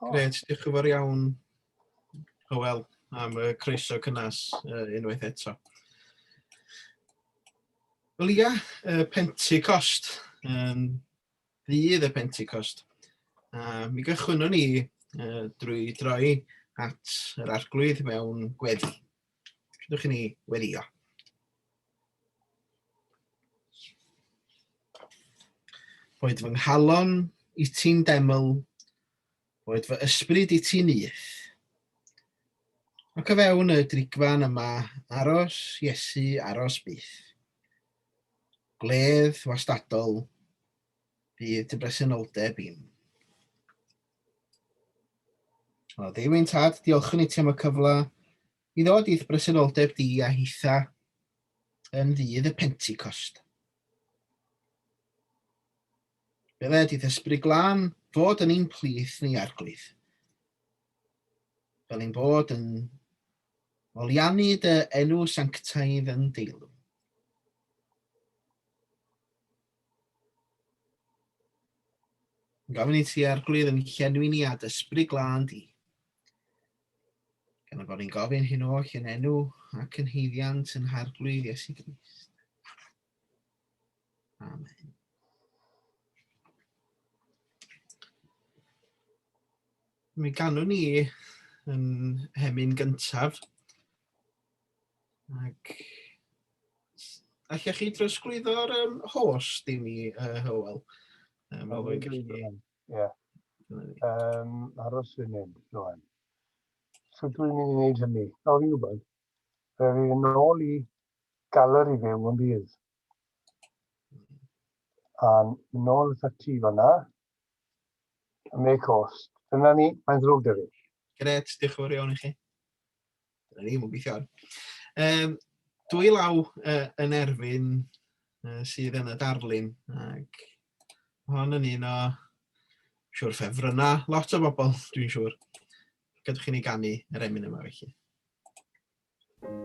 Gret, diolch yn fawr iawn, Hywel, am y croeso cynnas unwaith eto. Wel ia, Pentecost, ddydd y Pentecost. Mi gychwynon ni drwy droi at yr arglwydd mewn gweddi. Ydych chi ni weddio. Boed fy nghalon i ti'n deml, boed fy ysbryd i ti'n nyth. Ac o fewn y drigfan yma aros Iesu aros byth. Gledd wastadol bydd dy bresenoldeb i'm. O Dduw ein Tad, diolch yn i ti am y cyfle i ddod i'th bresenoldeb di a hitha yn ddydd y Pentecost. Bydde dydd ysbryd glân fod yn ein plith ni arglwydd. Fel ein bod yn oliannu dy enw sanctaidd yn deilwng. Gofyn i ti arglwydd yn llenwi ni ad ysbryd glân di. Gan bod ni'n gofyn hyn oll yn enw ac yn heiddiant yn harglwydd Iesu Grist. Amen. Mi ganwn ni yn hemyn gyntaf. Ac allech chi drosglwyddo'r host i mi, Hywel? Ie. Aros funud, rwan. So dwi'n mynd i wneud hynny. Nawr i'n gwybod, fe fydd yn ôl i galer i fyw yn bydd. A nôl y ti fan'na, y make host. Dyna ni, mae'n ddrwg dy fi. Gret, diolch yn fawr iawn i chi. Dyna ni, mwyn gweithio. Dwy law yn erbyn sydd yn y darlun. Ac hon yn un o, siwr ffefrynna, lot o bobl, dwi'n siwr. Gadwch chi ni ganu yr emyn yma felly. Be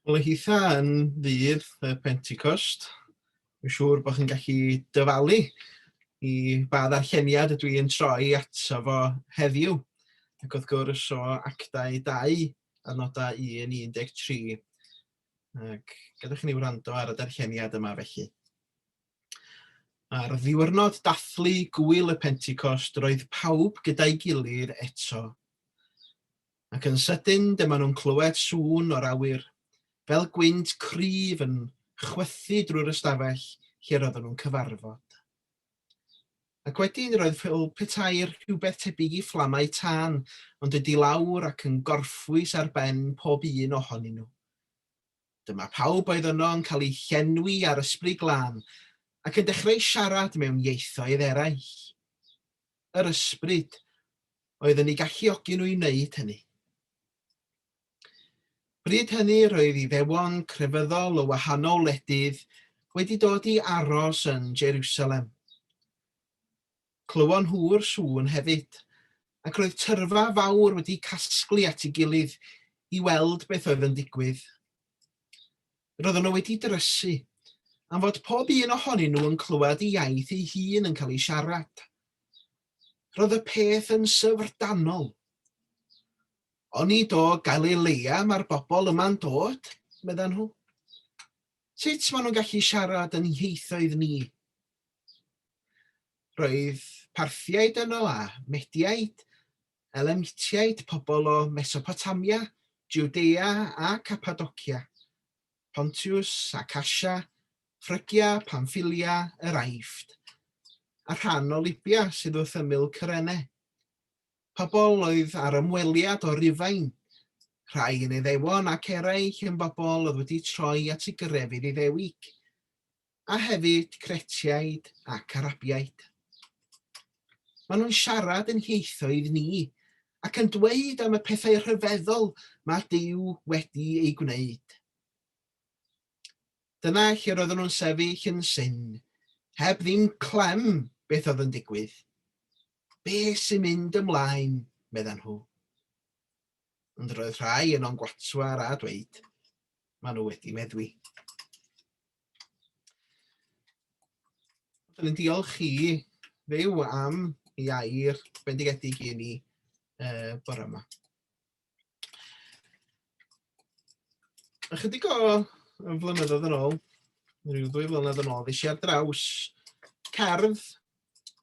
Wel, hitha yn ddydd y Pentecost. Dwi'n siŵr bod chi'n gallu dyfalu i ba ddarlleniad ydw i'n troi ato fo heddiw. Ac wrth gwrs o Actau 2, a nodau 1-13. Ac gadwch ni wrando ar y darlleniad yma felly. Ar ddiwrnod dathlu gwyl y Pentecost, roedd pawb gyda'i gilydd eto. Ac yn sydyn dyma nhw'n clywed sŵn o'r awyr, fel gwynt cryf yn chwythu drwy'r ystafell lle roedden nhw'n cyfarfod. Ac wedyn roedd fel petair rhywbeth tebyg i fflamau tân, ond ydi lawr ac yn gorffwys ar ben pob un ohonyn nhw. Dyma pawb oedd yno yn cael eu llenwi ar ysbryd glân, ac yn dechrau siarad mewn ieithoedd eraill. Yr ysbryd oedd yn ei galluogi nhw i wneud hynny. Bryd hynny roedd Iddewon crefyddol o wahanol wledydd wedi dod i aros yn Jerusalem. Clywon nhw'r sŵn hefyd, ac roedd tyrfa fawr wedi casglu at ei gilydd i weld beth oedd yn digwydd. Roedden nhw wedi drysu, am fod pob un ohonyn nhw yn clywed ei iaith ei hun yn cael ei siarad. Roedd y peth yn syfrdanol. Oni do Galilea mae'r bobl yma'n dod, meddan nhw. Sut maen nhw'n gallu siarad yn ieithoedd ni? Roedd Parthiaid yno a Mediaid, Elamitiaid, pobl o Mesopotamia, Judea a Cappadocia, Pontius ac Asia, Phrygia, Pamphylia, yr Aifft, a rhan o Libia sydd wrth ymyl Cyrene. Pobl oedd ar ymweliad o Rufain, rhai yn Iddewon ac eraill yn bobl oedd wedi troi at ei grefydd Iddewig, a hefyd Cretiaid ac Arabiaid. Maen nhw'n siarad yn ieithoedd ni, ac yn dweud am y pethau rhyfeddol mae Duw wedi ei gwneud. Dyna lle roedden nhw'n sefyll yn syn, heb ddim clem beth oedd yn digwydd. Be sy'n mynd ymlaen, meddan nhw. Ond roedd rhai yn o'n gwatwar a dweud, maen nhw wedi meddwi. Dyna'n diolch i Dduw am ei air bendigedig i ni bore yma. Ychydig o flynyddoedd yn ôl, rhyw 2 flynedd yn ôl, ddys i ar draws cerdd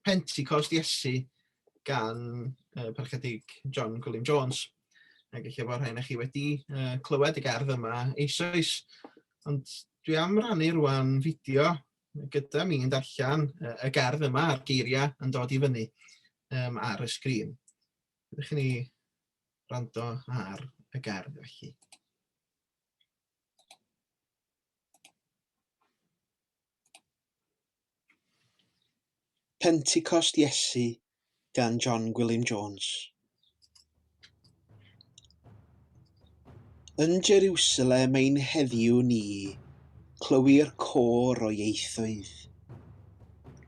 Pentecost Iesu gan Parch John Gwilym Jones. Ac eich bod rhain chi wedi clywed y gerdd yma eisoes. Ond dwi am rannu rwan fideo gyda mi'n darllen y gerdd yma a'r geiriau yn dod i fyny ar y sgrin. Ydych chi rando ar y gerdd felly. Pentecost Iesu gan John Gwilym Jones. Yn Jerusalem ein heddiw ni, clywir côr o ieithoedd.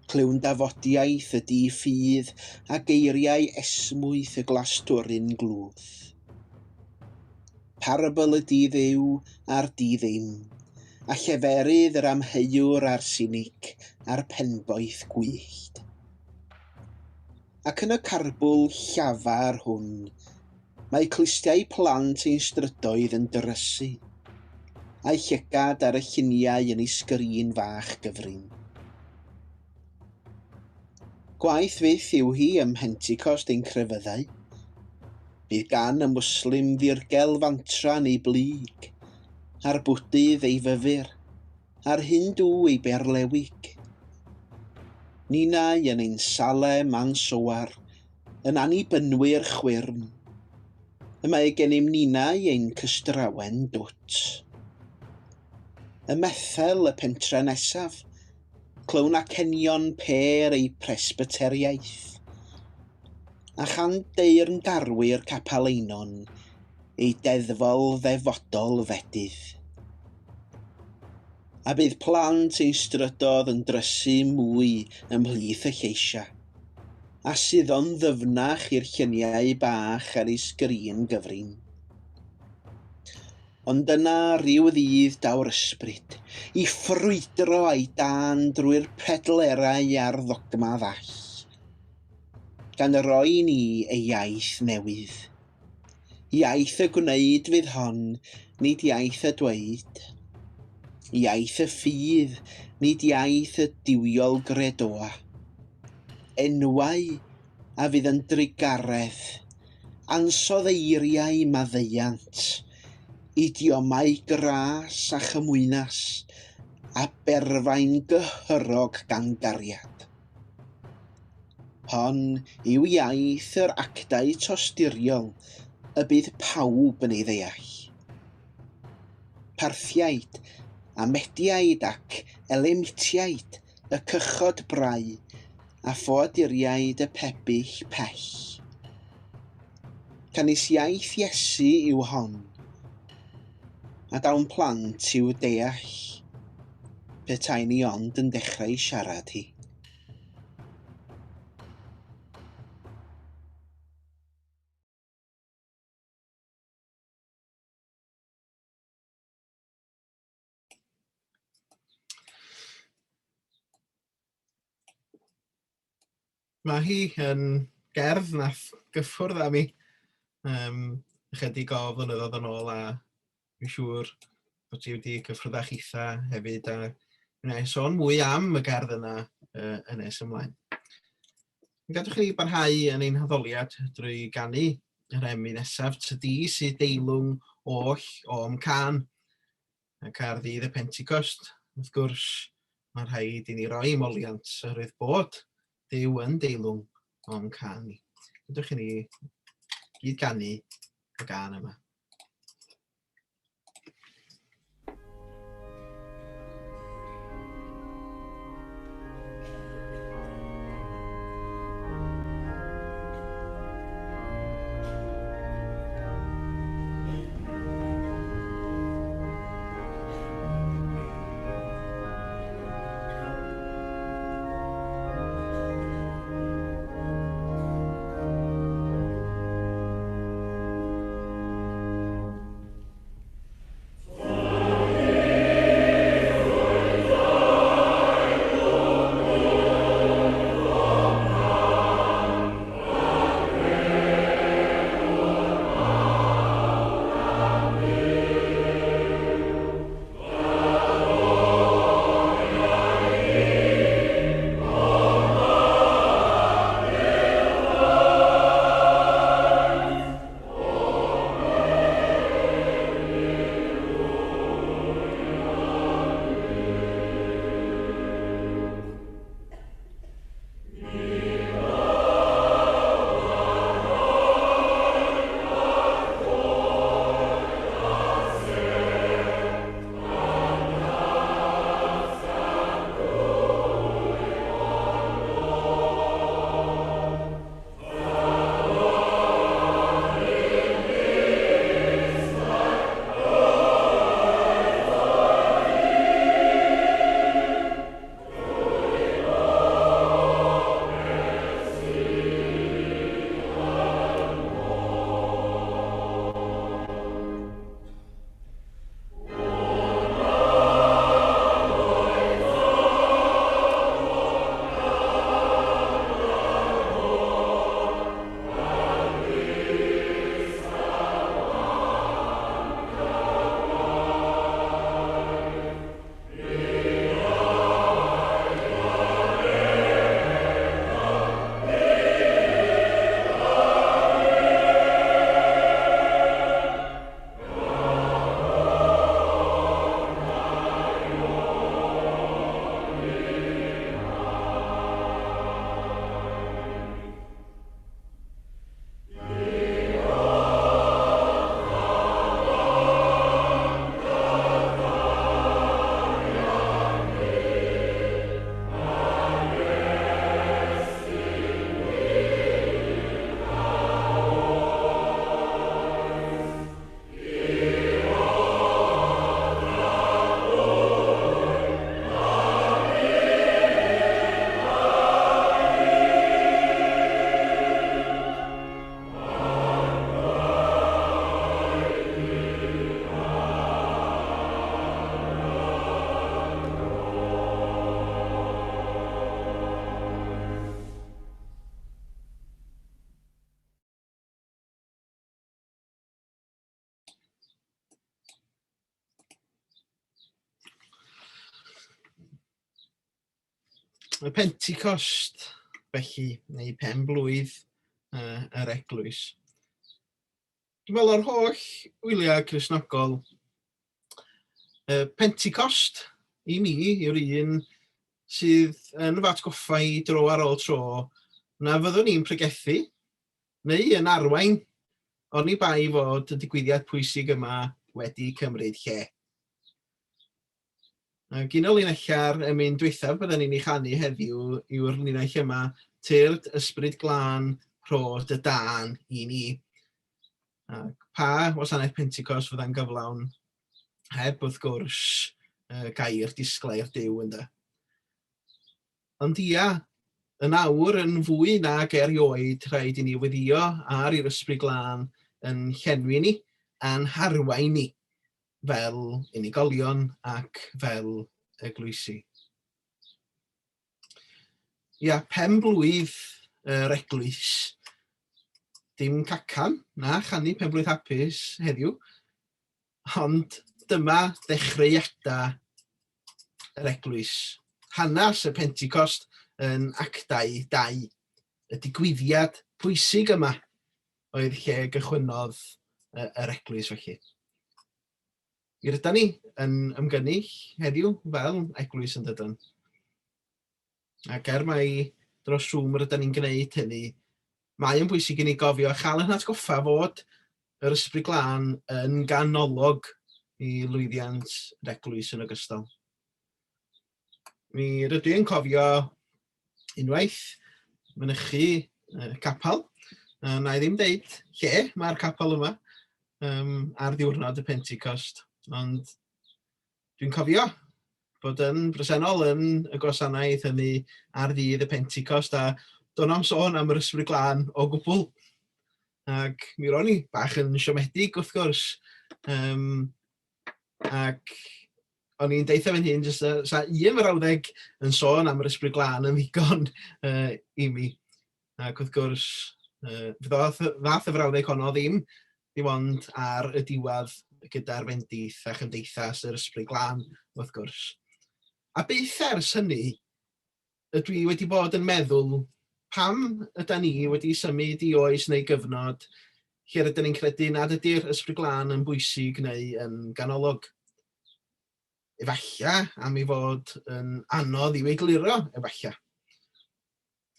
Clywn dafodiaeth y di ffydd a geiriau esmwyth y glastwryn glwdd. Parabl y di dduw a'r di ddim, a lleferydd yr amheuwr a'r sinig a'r penboeth gwyllt. Ac yn y carbwl llafar hwn, mae clustiau plant ein strydoedd yn drysu, a'i llygad ar y lluniau yn ei sgrin fach gyfrin. Gwaith fyth yw hi ym Pentecost ein crefyddau. Bydd gan y Mwslim ddirgel fantra neu blyg, a'r bwdydd ei fyfyr, a'r Hindw ei berlewig. Ninau yn ein sale mansowar, yn annibynwyr chwyrn. Y mae gennym ninau ein cystrawen dwt. Y Methel y pentre nesaf, clywn acenion per ei presbyteriaeth. A chan deirn garwyr Capel einon, ei deddfol ddefodol fedydd. A bydd plant ein strydodd yn drysu mwy ymhlith y lleisia, a sydd o'n ddyfnach i'r lluniau bach ar ei sgrin gyfrin. ond dyna rhyw ddydd daw'r ysbryd, I ffrwydro a'i dan drwy'r pedlerau a'r ddogma ddall, gan roi ni ei iaith newydd. Iaith y gwneud fydd hon, nid iaith y dweud. Iaith y ffydd, nid iaith y diwiol gredoa. Enwau a fydd yn drigaredd, ansoddeiriau maddeiant, idiomau gras a chymwynas, a berfain gyhyrog gan gariad. Hon yw iaith yr actau tosturiol, y bydd pawb yn ei ddeall. Parthiaid, a mediaid ac elemitiaid, y cychod brau, a ffoaduriaid y pebyll pell. Canis iaith Iesu yw hon, a dawn plant i'w deall, petai ni ond yn dechrau siarad hi. Mae hi yn gerdd nath gyffwrdd am i ychydig o flynyddoedd yn ôl, a dwi'n siŵr bod ti wedi cyffwrdd â chitha hefyd, a gwneud sôn mwy am y gerdd yna yn nes ymlaen. Gadwch chi barhau yn ein haddoliad drwy ganu yr emi nesaf, Ddydd Sul deilwng oll o'm can, ac ar ddydd y Pentecost. Wrth gwrs, mae rhaid i ni roi moliant oherwydd bod Duw yn deilwng o'm can ni. Gadwch chi ni gyd ganu y gan yma. y Pentecost, felly, neu pen blwydd yr eglwys. Dwi'n meddwl o'r holl wyliau Cristnogol, Pentecost i mi yw'r un sydd yn fy atgoffa i dro ar ôl tro na fyddwn ni'n pregethu, neu yn arwain, oni bai fod y digwyddiad pwysig yma wedi cymryd lle. Un o linellar mynd dwythaf byddwn ni'n ei chanu heddiw yw'r linell yma Tyrd Ysbryd Glân Rhod y Dan i ni. Pa wasanaeth Pentecost fydda'n gyflawn heb wrth gwrs gair disglair Duw ynde. Ond ia, yn awr yn fwy nag erioed rhaid i ni weddio ar i'r Ysbryd Glân yn llenwi ni a'n harwain ni fel unigolion ac fel eglwysi. Ia, pen blwydd yr eglwys, dim cacan na chanu pen blwydd hapus heddiw, ond dyma ddechreuadau yr eglwys. Hanes y Pentecost yn Actau 2, y digwyddiad pwysig yma oedd lle gychwynodd yr eglwys felly. Mi rydyn ni yn ymgynnull heddiw fel eglwys yn dydyn. Ac mai dros rhwm rydyn ni'n gwneud hynny, mae yn bwysig i ni gofio chael yn atgoffa fod yr Ysbryd Glân yn ganolog i lwyddiant yr eglwys yn ogystal. Mi rydw i'n cofio unwaith mynychu capel, na i ddim deud lle mae'r capel yma ar ddiwrnod y Pentecost, ond dwi'n cofio bod yn bresennol yn y gwasanaeth hynny ar ddydd y Pentecost a do'n am sôn am yr Ysbryd Glân o gwbl. Ac mi ro'n i bach yn siomedig wrth gwrs. Ac o'n i'n deitha fan hyn, sa un frawddeg yn sôn am yr Ysbryd Glân yn ddigon i mi. Ac wrth gwrs, ddath y frawddeg honno ddim dim ond ar y diwedd gyda'r fendith a chymdeithas yr Ysbryd Glân wrth gwrs. A beth ers hynny, ydw i wedi bod yn meddwl pam ydyn ni wedi symud i oes neu gyfnod lle rydyn ni'n credu nad ydy'r Ysbryd Glân yn bwysig neu yn ganolog. Efallai am ei fod yn anodd i'w egluro, efallai.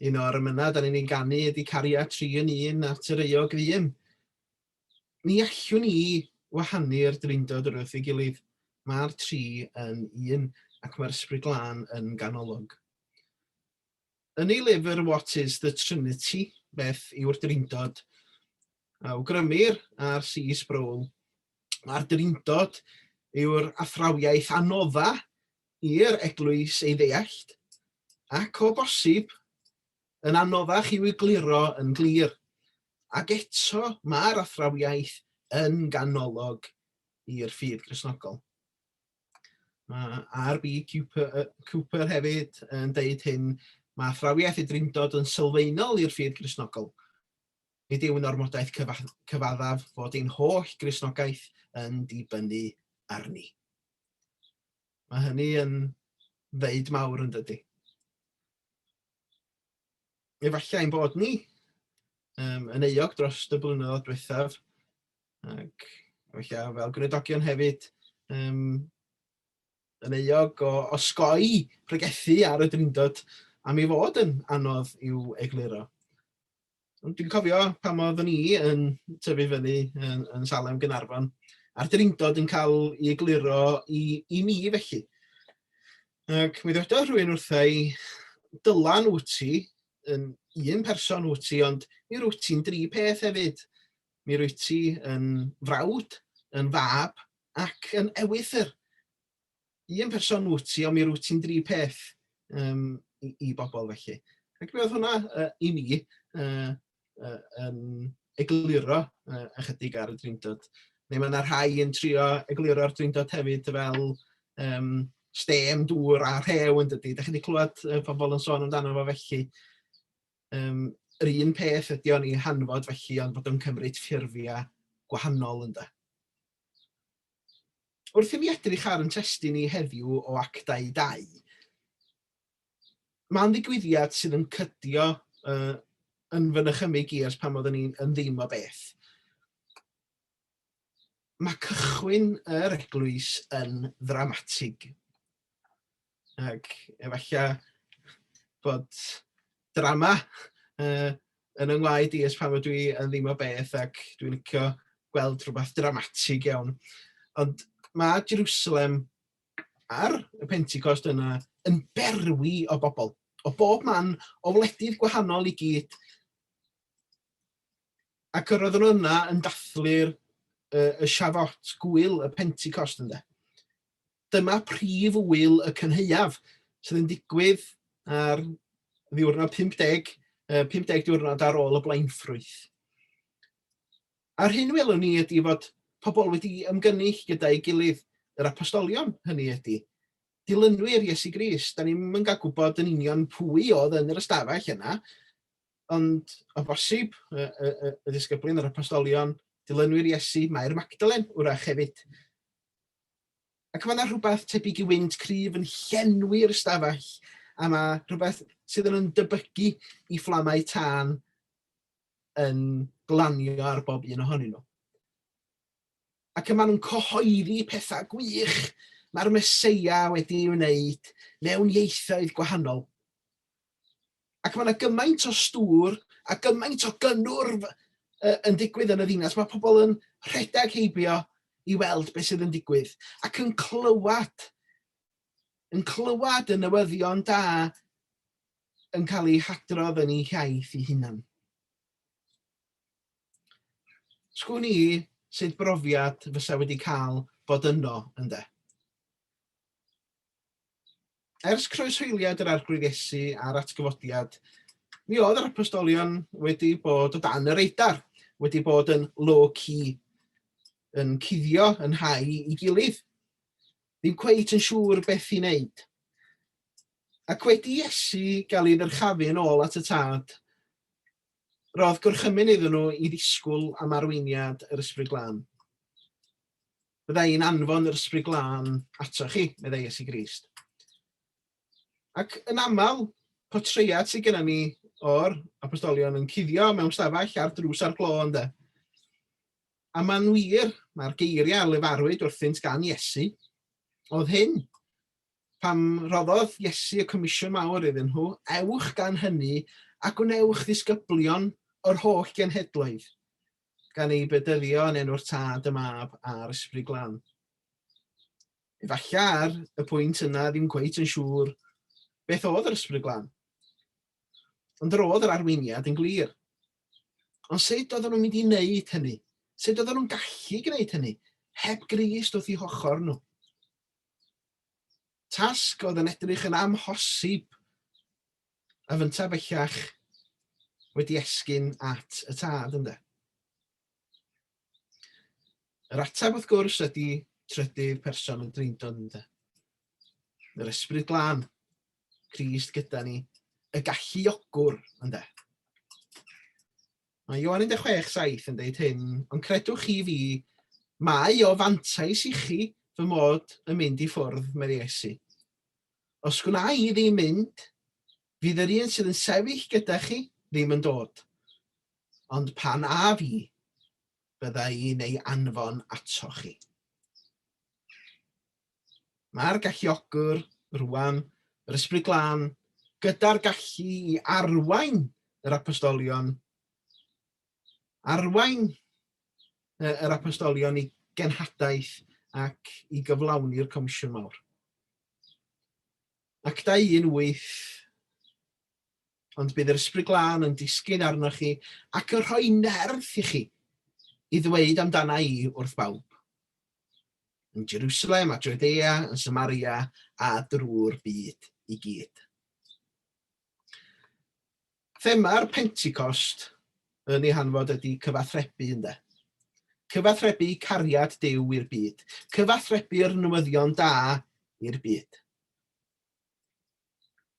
Un o'r ymyna da ni'n ganu ydy Cariad 3-1 at yr eog ddim. Ni allwn ni wahanu'r drindod wrth ei gilydd. Mae'r 3 yn 1 ac mae'r Ysbryd Glân yn ganolog. Yn ei lyfr What is the Trinity, beth yw'r drindod, awgrymir ar C. Sproul, mae'r drindod yw'r athrawiaeth anodda i'r eglwys ei ddeallt, ac o bosib yn anoddach i'w egluro yn glir. Ac eto mae'r athrawiaeth yn ganolog i'r ffydd Cristnogol. Mae R.B. Cooper hefyd yn deud hyn, mae athrawiaeth y drindod yn sylfaenol i'r ffydd Cristnogol. Nid yw'n ormodaeth cyfaddaf fod ein holl Gristnogaeth yn dibynnu arni. Mae hynny yn ddeud mawr yn dydy. Efallai ein bod ni yn euog dros y blynyddoedd diwethaf, ac efallai fel gweinidoggion hefyd yn euog o osgoi pregethu ar y drindod am ei fod yn anodd i'w egluro. Dwi'n cofio pam oeddwn ni yn tyfu fyny yn Salem Gaernarfon, a'r drindod yn cael ei egluro i mi felly. Ac mi ddwedodd rhywun wrtha i, dylan wyt ti yn un person wyt ti, ond mi rwyt ti'n 3 peth hefyd. Mi rwyt ti yn frawd, yn fab ac yn ewythr. Un person wyt ti, ond mi rwyt ti'n 3 peth i bobl felly. Ac mi oedd hwnna i mi yn egluro ychydig ar y drindod. Neu mae yna rhai yn trio egluro'r drindod hefyd fel stem, dŵr a rhew yn dydy. Dach chi wedi clywed pobl yn sôn amdano fo felly. Yr un peth ydy o'n i hanfod felly, ond bod yn cymryd ffurfiau gwahanol ynddo. Wrth i mi edrych ar yn testun ni heddiw o Actau 2, Mae'n ddigwyddiad sydd yn cydio yn fy nychymig i ers pan oedden ni'n ddim o beth. Mae cychwyn yr eglwys yn ddramatig. Ac efallai bod drama yn yngwaed i ers pan dwi yn ddim o beth ac dwi'n licio gweld rhywbeth dramatig iawn. Ond mae Jerusalem ar y Pentecost yna yn berwi o bobl, o bob man, o wledydd gwahanol i gyd. Ac yr oedden nhw yna yn dathlu'r y siafot gwyl, y Pentecost ynde. Dyma prif wyl y cynheuaf sydd yn digwydd ar ddiwrnod 50 diwrnod ar ôl y blaenffrwyth. A'r hyn welwn ni ydy fod pobl wedi ymgynnull gyda'i gilydd. Yr apostolion hynny ydy dilynwyr Iesu Grist. Da ni'n cael gwybod yn union pwy oedd yn yr ystafell yna, ond o bosib y disgyblion yr apostolion, dilynwyr Iesu, Mair Magdalen, wrach hefyd. Ac mae yna rhywbeth tebyg i wynt cryf yn llenwi'r ystafell, a mae rhywbeth sydd yn dybygu i fflamau tân yn glanio ar bob un ohonyn nhw. Ac yma nhw'n cyhoeddi pethau gwych mae'r Meseia wedi wneud mewn ieithoedd gwahanol. Ac mae yna gymaint o stŵr a gymaint o gynnwrf yn digwydd yn y ddinas. Mae pobl yn rhedeg heibio i weld beth sydd yn digwydd ac yn clywed y newyddion da yn cael eu hadrodd yn eu hiaith eu hunan. Sgwn i sut brofiad fysa wedi cael bod yno ynde. Ers croeshoeliad yr arglwydd Iesu a'r atgyfodiad, mi oedd yr apostolion wedi bod o dan yr eidar, wedi bod yn low-key, yn cuddio, yn hau i gilydd. Ddim cweit yn siŵr beth i wneud. Ac wedi Iesu gael ei ddyrchafu yn ôl at y tad, roedd gorchymyn iddyn nhw i ddisgwyl am arweiniad yr Ysbryd Glân. Byddai'n anfon yr Ysbryd Glân atoch chi, meddai Iesu Grist. Ac yn aml, portread sydd gennym ni o'r apostolion yn cuddio mewn stafell ar drws ar glo ynde. A mae'n wir, mae'r geiriau lefarwyd wrthynt gan Iesu, oedd hyn. Pam roddodd Iesu y comisiwn mawr iddyn nhw, ewch gan hynny a gwnewch ddisgyblion o'r holl genhedloedd, gan ei bedyddio yn enw'r Tad, y Mab a'r Ysbryd Glân. Efallai ar y pwynt yna ddim cweit yn siŵr beth oedd yr Ysbryd Glân. Ond roedd yr arweiniad yn glir. Ond sut oedden nhw'n mynd i wneud hynny? Sut oedden nhw'n gallu gwneud hynny? Heb Grist wrth eu hochr nhw. Tasg oedd yn edrych yn amhosib a fynta bellach wedi esgyn at y tad ynde. Yr ateb wrth gwrs ydy trydydd person yn Drindod ynde. Yr Ysbryd Glân, Crist gyda ni, y galluogwr ynde. Mae Ioan 16:7 yn deud hyn, ond credwch chi fi, mae o fantais i chi fy mod yn mynd i ffwrdd, medde Iesu. Os gwna i ddim mynd, fydd yr un sydd yn sefyll gyda chi ddim yn dod. Ond pan a fi, bydda i'n ei anfon atoch chi. Mae'r galluogwr rwan, yr Ysbryd Glân, gyda'r gallu i arwain yr apostolion, i genhadaeth ac i gyflawni'r comisiwn mawr. Ac 21:8, ond bydd yr Ysbryd Glân yn disgyn arnoch chi ac yn rhoi nerth i chi i ddweud amdana i wrth bawb. Yn Jerusalem, a Judea, yn Samaria a drwy'r byd i gyd. Thema'r Pentecost yn ei hanfod ydy cyfathrebu ynde. Cyfathrebu cariad Duw i'r byd. Cyfathrebu'r newyddion da i'r byd.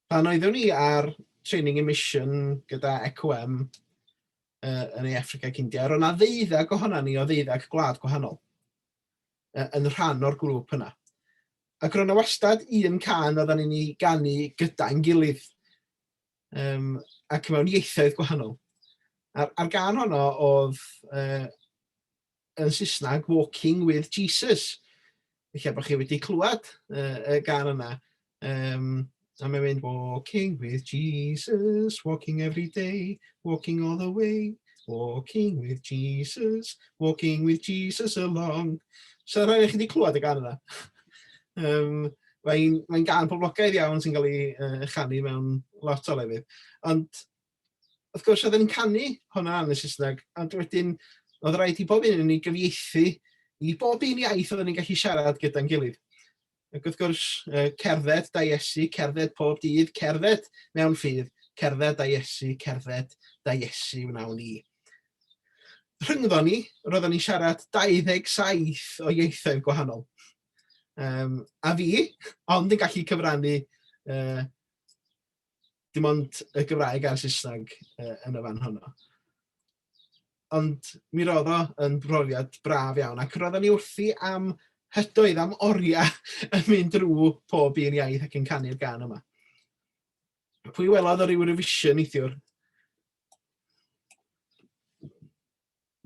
Pan oeddwn ni ar training emission gyda ECOM yn ei Africa ac India, roedd yna 12 ohonan ni o 12 gwlad gwahanol yn rhan o'r grŵp yna. Ac roedd yna wastad un can oedden ni'n ei ganu gyda'n gilydd. ac mewn ieithoedd gwahanol. A'r gan honno oedd yn Saesneg Walking with Jesus. Felly bod chi wedi clywed y gan yna. A mae'n mynd Walking with Jesus, walking every day, walking all the way, walking with Jesus along. So rhaid i chi wedi clywed y gan yna. Mae'n gan poblogaidd iawn sy'n cael ei chanu mewn lot o lefydd. Ond wrth gwrs, oedden ni'n canu hwnna yn y Saesneg, ond wedyn oedd rhaid i bob un yn ei gyfieithu i bob un iaith oedden ni'n gallu siarad gyda'n gilydd. Ac wrth gwrs, cerdded da Iesu, cerdded pob dydd, cerdded mewn ffydd, cerdded da Iesu, cerdded da Iesu wnawn ni. Rhyngddo ni, roedden ni'n siarad 27 o ieithoedd gwahanol. A fi, ond yn gallu cyfrannu dim ond y Gymraeg a'r Saesneg yn y fan honno. Ond mi roedd o yn brofiad braf iawn, ac roedden ni wrthi am hydoedd, am oriau yn mynd drwy pob un iaith ac yn canu'r gan yma. Pwy welodd o ryw revision neithiwr?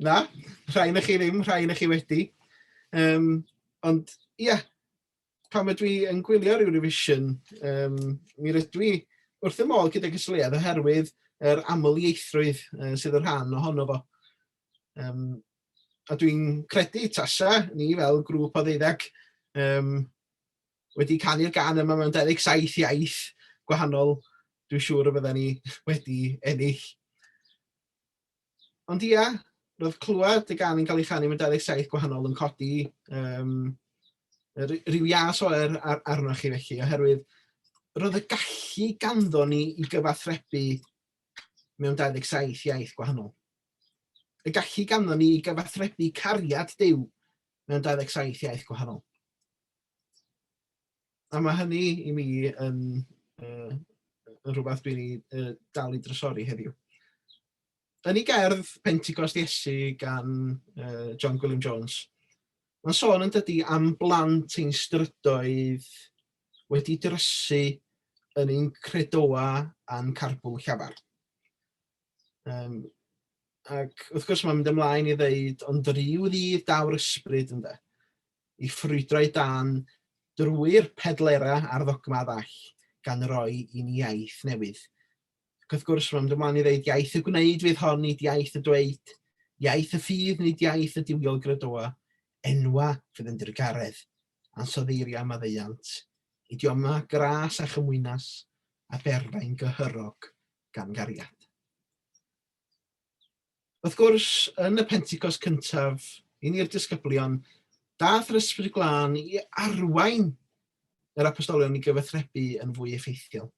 Na, rhai na chi ddim, rhai na chi wedi. Ond ia, pan ydw i yn gwylio ryw revision, mi rydw i wrth y modd gyda gysylltiad oherwydd yr amlieithrwydd sydd yn rhan ohono fo. A dwi'n credu tasa ni fel grŵp o 12 wedi canu'r gan yma mewn 27 iaith gwahanol, dwi'n siŵr y bydden ni wedi ennill. Ond ia, roedd clywed y gan yn cael ei chanu mewn 27 gwahanol yn codi rhyw ias oer arnoch chi felly, oherwydd roedd y gallu ganddo ni i gyfathrebu mewn 27 iaith gwahanol. Y gallu ganddo ni i gyfathrebu cariad Duw mewn 27 iaith gwahanol. A mae hynny i mi yn rhywbeth dwi'n dal i drysori heddiw. Yn ei gerdd Pentecost Iesu gan John William Jones, mae'n sôn yn dydi am blant ein strydoedd wedi drysu yn ein credoa a'n carbwl llafar. Ac wrth gwrs mae'n mynd ymlaen i ddeud, ond ryw ddydd daw'r ysbryd ynde, i ffrwydro i dan drwy'r pedlera a'r ddogma ddall gan roi i'n iaith newydd. Ac wrth gwrs mae'n mynd ymlaen i ddeud, iaith y gwneud fydd hon nid iaith y dweud, iaith y ffydd nid iaith y diwiol gredoa, enwa fydd yn dirgaredd, ansoddeiriau maddeiant, idioma gras a chymwynas, a berfain gyhyrog gan gariad. Wrth gwrs, yn y Pentecost cyntaf, un i'r disgyblion, dath yr Ysbryd Glân i arwain yr apostolion i gyfathrebu yn fwy effeithiol.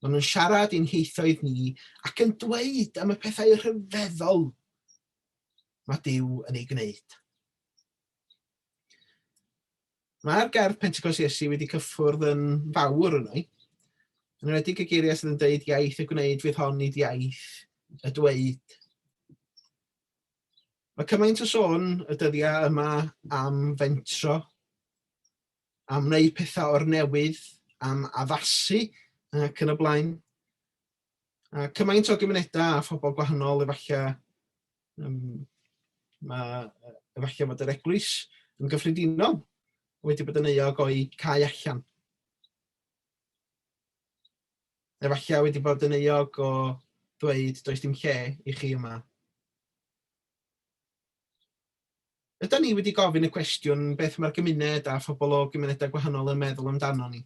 Maen nhw'n siarad i'n ieithoedd ni ac yn dweud am y pethau rhyfeddol mae Duw yn ei gwneud. Mae'r gerdd Pentecost Iesu wedi cyffwrdd yn fawr yno. Yn enwedig y geiriau sydd yn dweud iaith y gwneud fydd hon nid iaith y dweud. Mae cymaint o sôn y dyddiau yma am fentro, am wneud pethau o'r newydd, am addasu ac yn y blaen. A cymaint o gymunedau a phobl gwahanol efallai fod yr eglwys yn gyffredinol wedi bod yn euog o'i cau allan. Efallai wedi bod yn euog o dweud does dim lle i chi yma. Ydyn ni wedi gofyn y cwestiwn beth mae'r gymuned a phobl o gymunedau gwahanol yn meddwl amdano ni?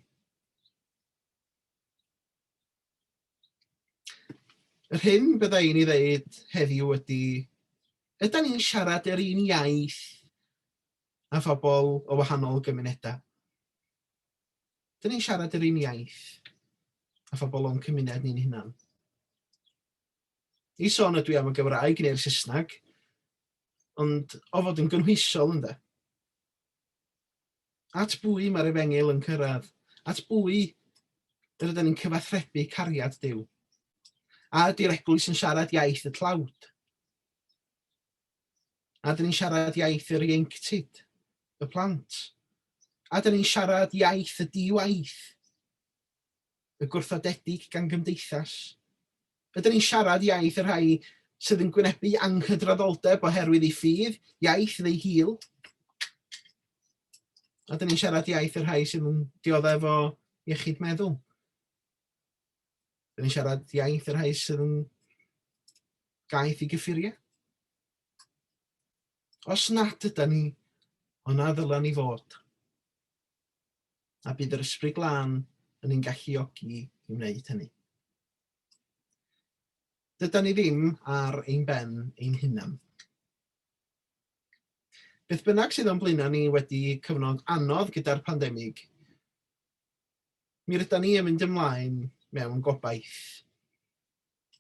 Yr hyn byddai i'n ei ddeud heddiw ydy, ydyn ni'n siarad yr un iaith a phobl o wahanol gymunedau? Ydyn ni'n siarad yr un iaith a phobl o'n cymuned ni'n hunan? I sôn ydw i am y Gymraeg neu'r Saesneg, ond o fod yn gynhwysol ynde. At bwy mae'r Efengil yn cyrraedd? At bwy ydyn ni'n cyfathrebu cariad Duw? A ydy'r eglwys yn siarad iaith y tlawd? A ydyn ni'n siarad iaith yr ieuenctid, y plant? A ydyn ni'n siarad iaith y diwaith? y gwrthodedig gan gymdeithas? Ydyn ni'n siarad iaith y rhai sydd yn gwynebu anghydraddoldeb oherwydd ei ffydd, iaith neu hil? Ydyn ni'n siarad iaith y rhai sydd yn dioddef efo iechyd meddwl? Ydyn ni'n siarad iaith y rhai sydd yn gaeth i gyffuriau? Os nad ydyn ni, hwnna ddylan ni fod. A bydd yr ysbryd glân yn ein galluogi i wneud hynny. Dydyn ni ddim ar ein ben ein hunan. Beth bynnag sydd o'n blaenau ni wedi cyfnod anodd gyda'r pandemig, mi rydyn ni yn mynd ymlaen mewn gobaith.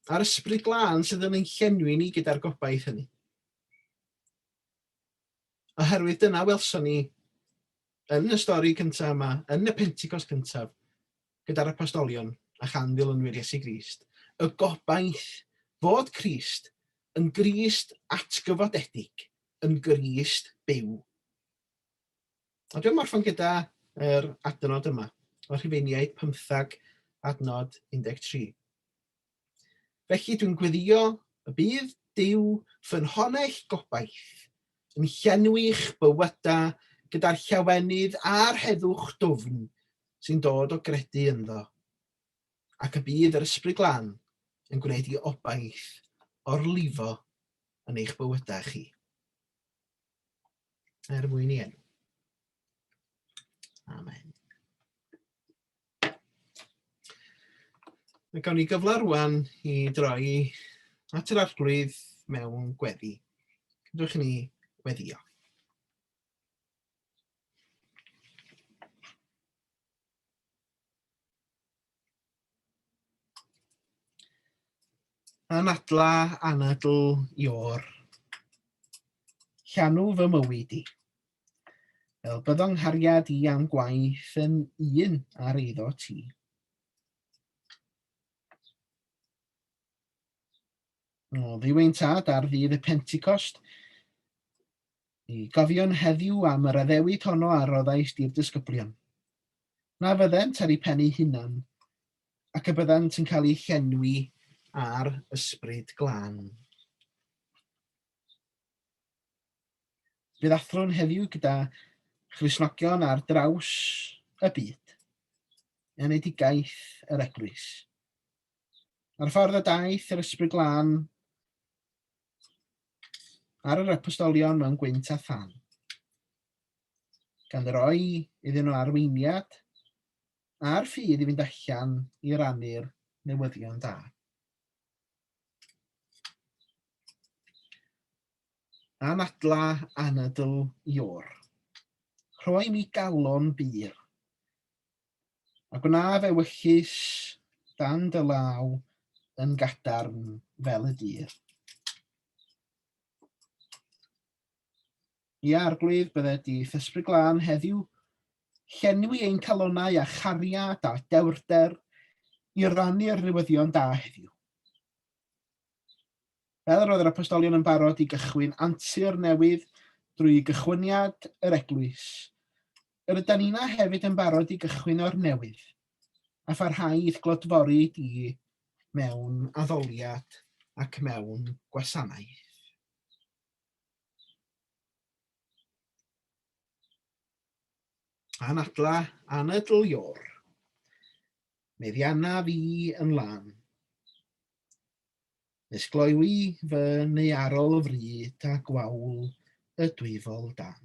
A'r ysbryd glân sydd yn ein llenwi ni gyda'r gobaith hynny. Oherwydd dyna welson ni yn y stori cyntaf yma, yn y Pentecost cyntaf, gyda'r apostolion a chan ddilynwyr Iesu Grist, y gobaith fod Crist yn Grist atgyfodedig, yn Grist byw. A dwi'n morffan gyda yr adnod yma, o Rhufeiniaid 15 adnod 13. Felly dwi'n gweddio y bydd Duw ffynhonnell gobaith yn llenwi'ch bywyda gyda'r llawenydd a'r heddwch dwfn sy'n dod o gredu ynddo, ac y bydd yr ysbryd glân yn gwneud i obaith o'r lifo yn eich bywydau chi. Mwyn i enw. Amen. Gawn ni gyfle rwan i droi at yr arglwydd mewn gweddi. Gydwch ni weddio. Anadla anadl ior, llanw fy mywyd i, fel byddwn nghariad i am gwaith yn un ar eiddo ti. O ddiwyntad ar ddydd y Pentecost, i gofio'n heddiw am yr addewid honno a roddais di'r disgyblion. Na fyddent ar ei pen eu hunan, ac y byddant yn cael ei llenwi ar ysbryd glân. Bydd athrwn heddiw gyda Christnogion ar draws y byd, enedigaeth yr Eglwys. Ar ffordd y daeth yr ysbryd glân ar yr apostolion mewn gwynt a than, gan roi iddyn nhw arweiniad a'r ffydd i fynd allan i rannu'r newyddion da. Anadla anadl ior, rhoi mi galon byr, a gwnaf ewyllus dan dy law yn gadarn fel y dyr. I arglwydd bydde di ysbryd glân heddiw, llenwi ein calonnau a chariad a dewrder i rannu'r newyddion da heddiw. Fel roedd yr apostolion yn barod i gychwyn antur newydd drwy gychwyniad yr Eglwys, ydyn ni'na hefyd yn barod i gychwyn o'r newydd, a pharhau glodfori di mewn addoliad ac mewn gwasanaeth. Anadla anadl ior, meddianna fi yn lan, esgloewi fy nearol o fryd a gwawl y dwyfol dan.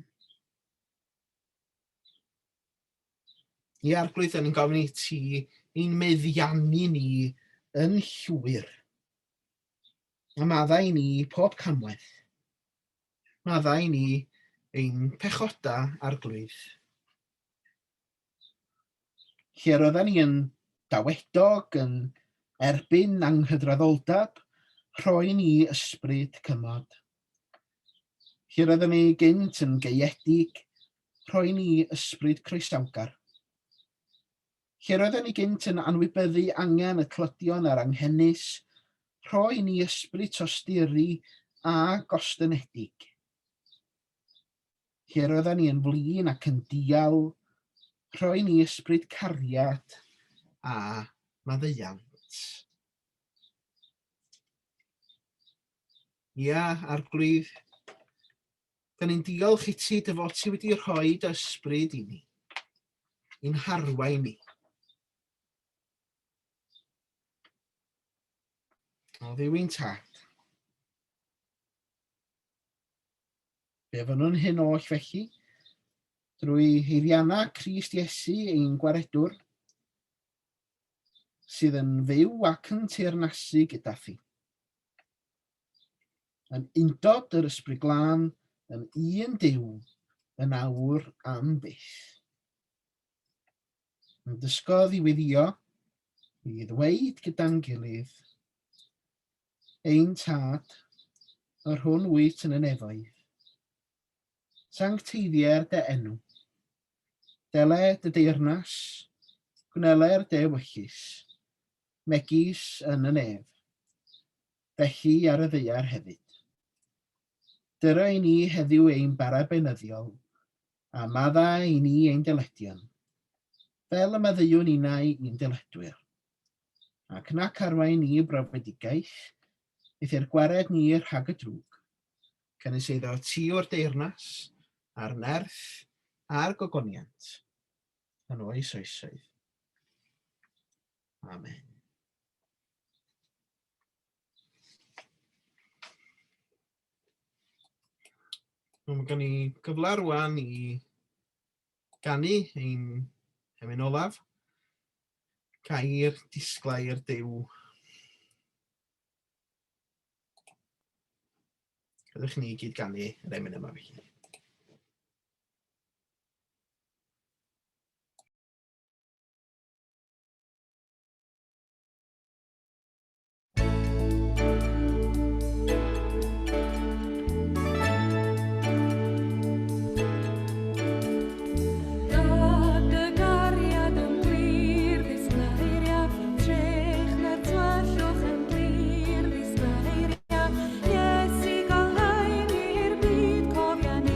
I arglwydd yn gofyn i ti ein meddiannu ni yn llwyr. A maddau ni pob camwaith. Maddau ni ein pechoda arglwydd. Lle roedden ni yn dawedog, yn erbyn anghydraddoldeb, rhoi ni ysbryd cymod. Lle roedden ni gynt yn geiedig, rhoi ni ysbryd croesawgar. Lle roedden ni gynt yn anwybyddu angen y clydion a'r anghennus, rhoi ni ysbryd tosturi a gostynedig. Lle roedden ni yn flin ac yn dial, rhoi ni ysbryd cariad a maddeuant. Ia, arglwydd, da ni'n diolch i ti dy fod ti wedi rhoi dy ysbryd i ni, i'n harwain ni. O ddiwyn tad. Fe fynnwn hyn oll felly, drwy heirianna Crist Iesu ein gwaredwr, sydd yn fyw ac yn teyrnasu gyda thi. Yn undod yr ysbryd glân, yn un Duw, yn awr am byth. Yn dysgodd i weddio, i ddweud gyda'n gilydd, ein tad, yr hwn wyt yn y nefoedd. Sancteiddiau'r dy enw, dele dy deyrnas, gwneler dy wyllus, megis yn y nef, felly ar y ddaear hefyd. Dyra i ni heddiw ein bara benyddiol, a madda i ni ein dyledion, fel y maddeuwn unau i'n dyledwyr, ac nac arwain ni brofedigaeth, eithyr gwared ni rhag y drwg, cynnes iddo ti o'r deyrnas, a'r nerth, a'r gogoniant, yn oes oesoedd. Amen. Mae gen i gyfle rwan i ganu ein hemyn olaf, gair disglair Duw. Ydych ni gyd ganu yr emyn yma felly. Yes, i gael ein i'r byd cofian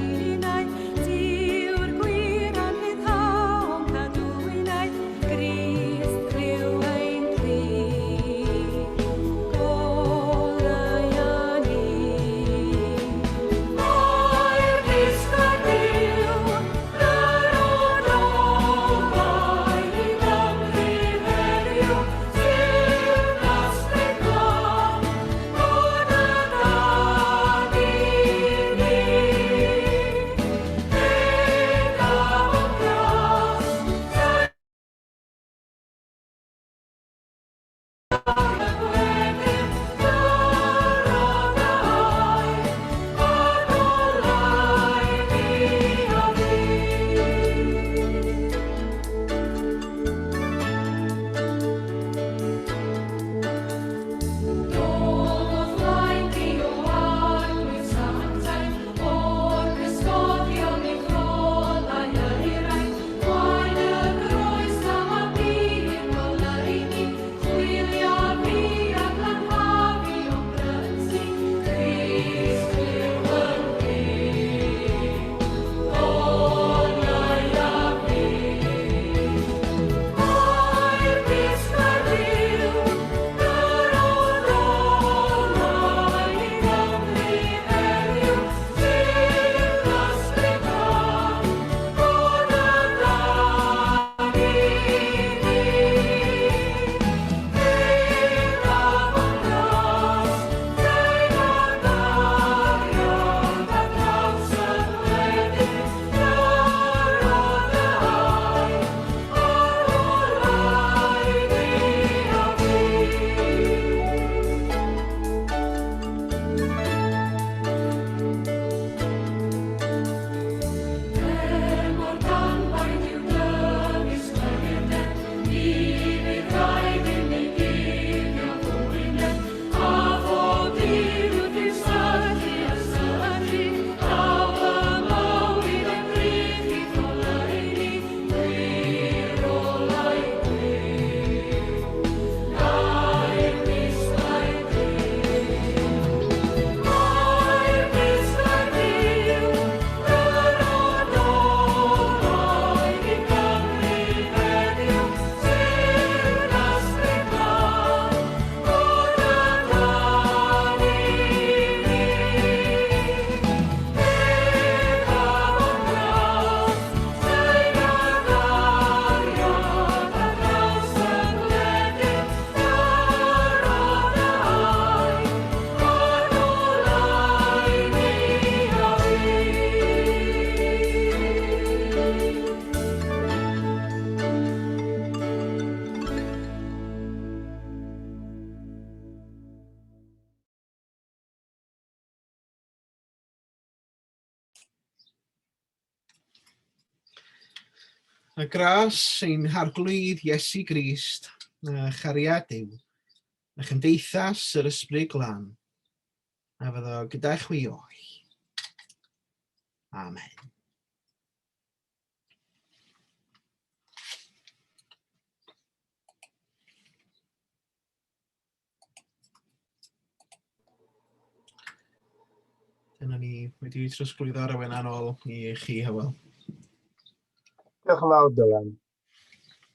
Y gras ein harglwydd Iesu Grist, a chariad yw, a chymdeithas yr ysbryd glân, a fyddo gyda chwi o'i. Amen. Dyna ni wedi trosglwyddo ar y ôl i chi, Hywel. Diolch yn fawr, Dylan.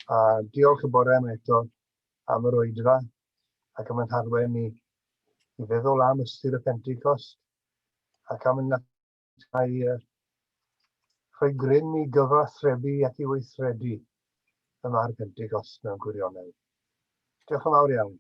A diolch y bore yma eto am yr oedfa ac am yn harwen ni i feddwl am ystyr y Pentecost ac am yn rhoi gryn i gyfathrebu ac i weithredu yma ar Pentecost mewn gwirionedd. Diolch yn fawr iawn.